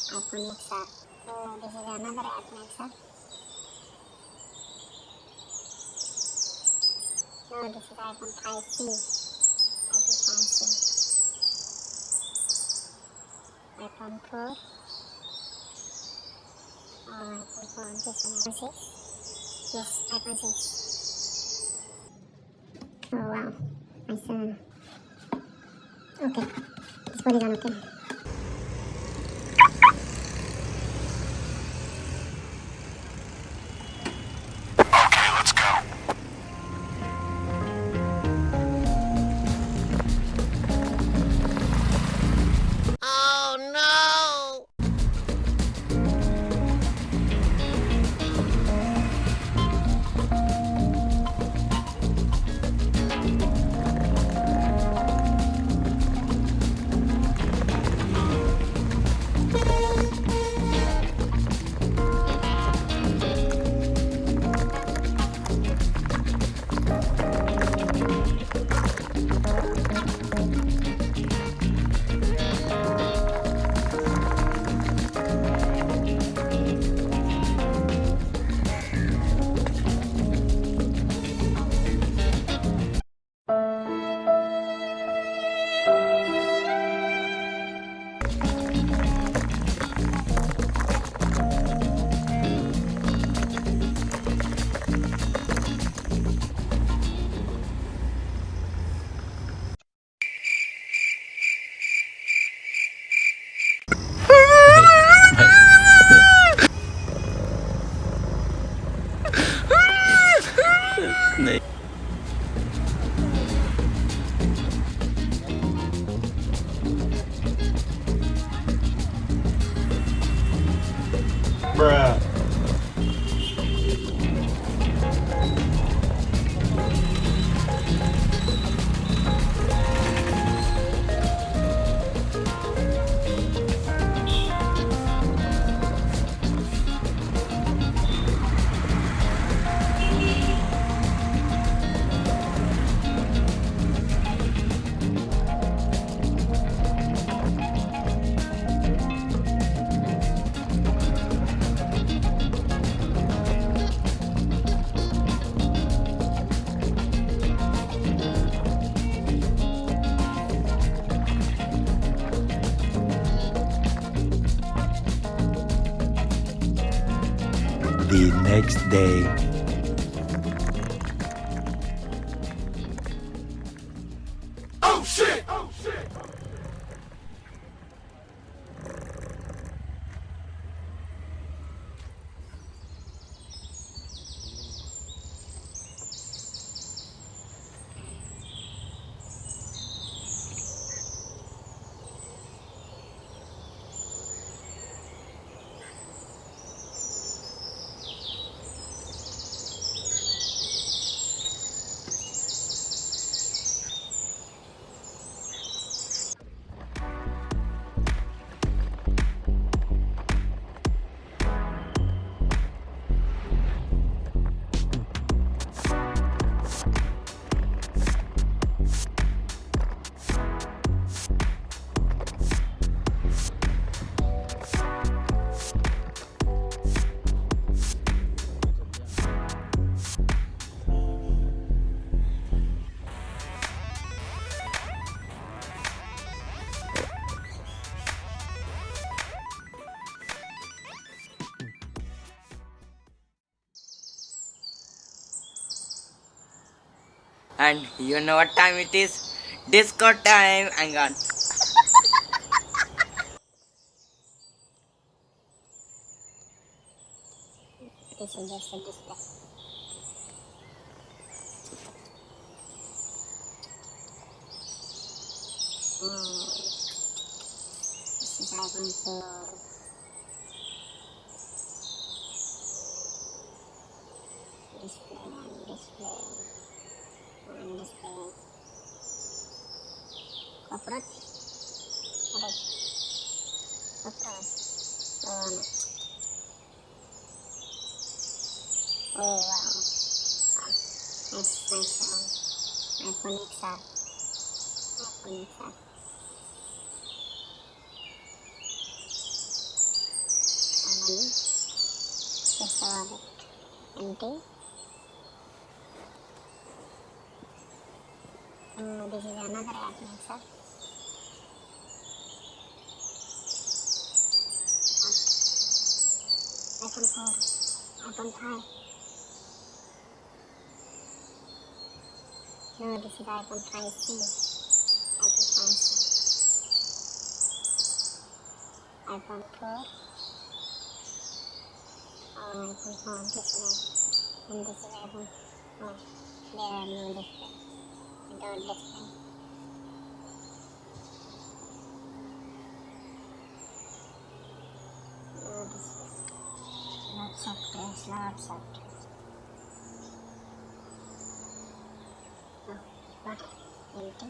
iPhone XR. So this is another app mixer. No, this is iPhone 5C. iPhone 5C. iPhone 4 or iPhone 4. This is iPhone 6. Yes, iPhone 6. Oh wow. Nice. Okay. This phone is on okay. Nee. Bruh. The next day. Oh shit! Oh shit! And you know what time it is? Disco time. Hang on. This is just a display. This is iPhone 4. Display and display and display. Cockroach? What is cockroach? Oh no. Oh wow. Nice. iPhone XR. iPhone XR. the wallet? Empty. Oh, this is another app, sir. What? iPhone 4, iPhone 5. No, this is iPhone 5C. iPhone 5C. iPhone 4. Oh, iPhone 4 display. And this is iPhone. Oh, there are no display. Without display. No display. Lots of trash, lots of trash. Oh, what? Empty.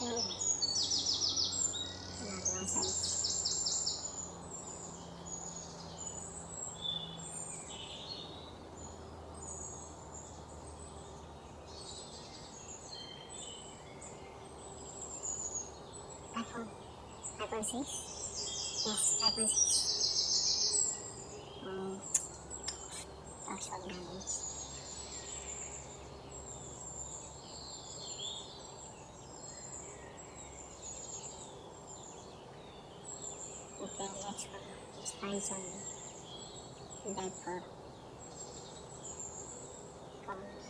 Oh, no size. iPhone. iPhone 6? Yes, iPhone 6. Oh, lots of damage. Okay, let's go. Let's find some bed for phones.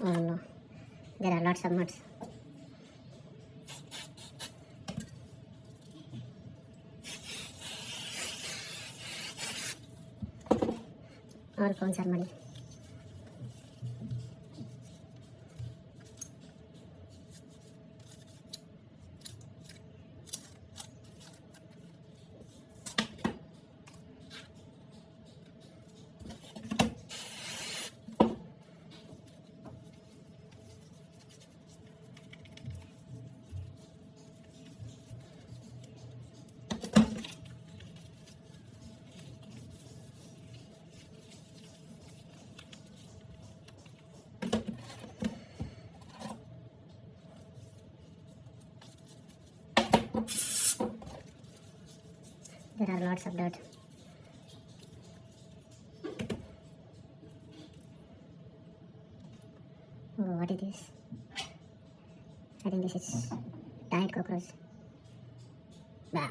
Oh no, there are lots of mods. All phones are muddy. There are lots of dirt. Oh, what is this? I think this is diet cockroach. Bah.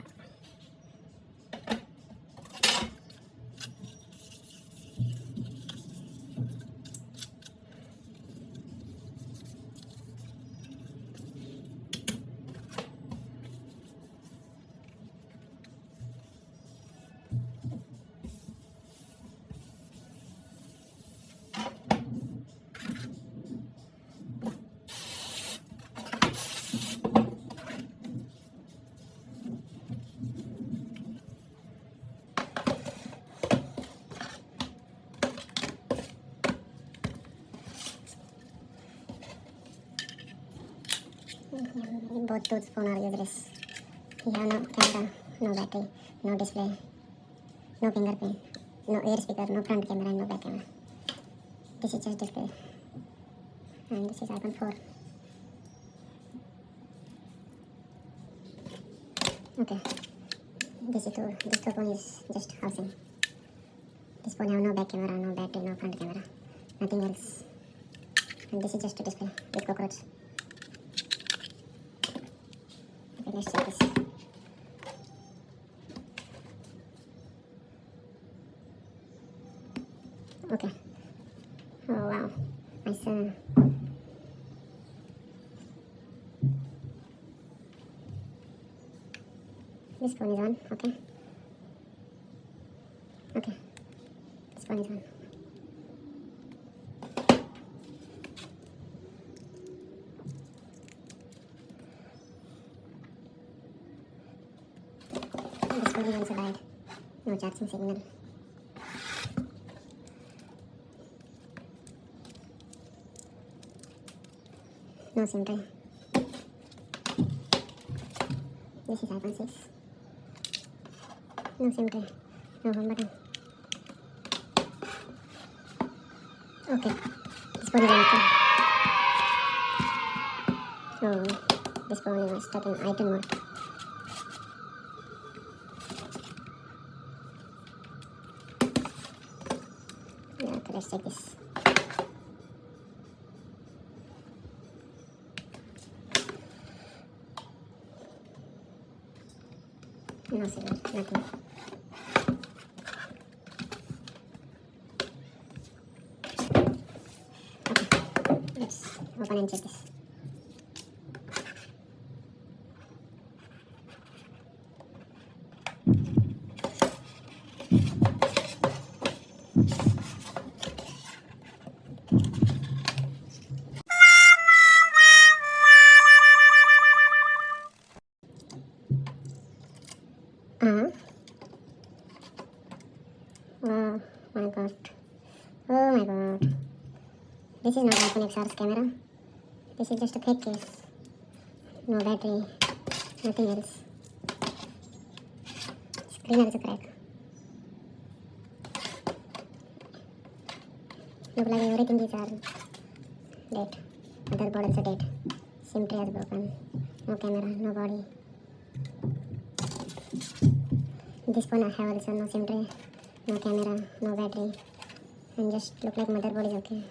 Both those phones are useless. You have no camera, no battery, no display, no fingerprint, no ear speaker, no front camera, and no back camera. This is just display. And this is iPhone 4. Okay. This phone is just housing. This phone have no back camera, no battery, no front camera, nothing else. And this is just a display with cockroach. Okay, let's check this. Okay. Oh wow. Nice. This phone is on. Okay. Okay. This phone is on. This phone is also died. No charging signal. No SIM tray. This is iPhone 6. No SIM tray. No home button. Okay. This phone is empty. Oh, this phone is stuck in item mode. Yeah, okay, let's check this. No signal, nothing. Okay, let's open and check this. Uh-huh. Oh my god. Oh my god. This is not iPhone XR's camera. This is just a fake case. No battery. Nothing else. Screen has a crack. Look like everything is dead. Motherboard also dead. SIM tray is broken. No camera, no body. This phone I have also no SIM tray, no camera, no battery, and just look like motherboard is okay.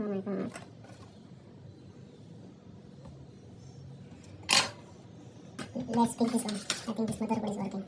Oh my god. Let's pick this one. I think this motherboard is working.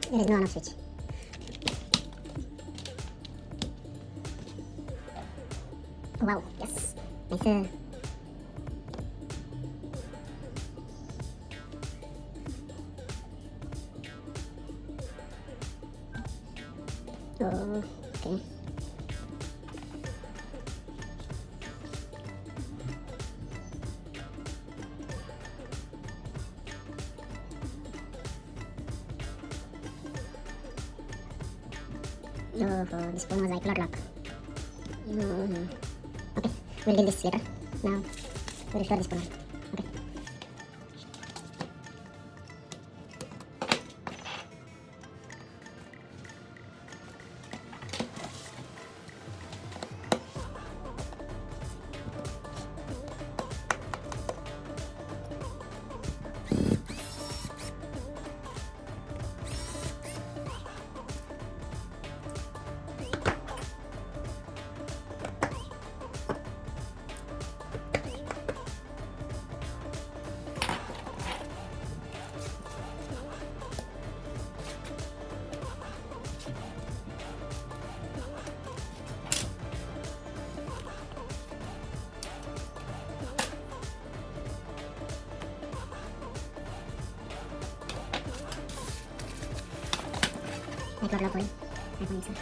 There is no on off switch. Oh wow, yes. Nice. Oh, okay. Oh, this phone was like lock. Okay, we'll deal this later. Now, we'll restore this phone. Okay. Network lock going. iPhone XR.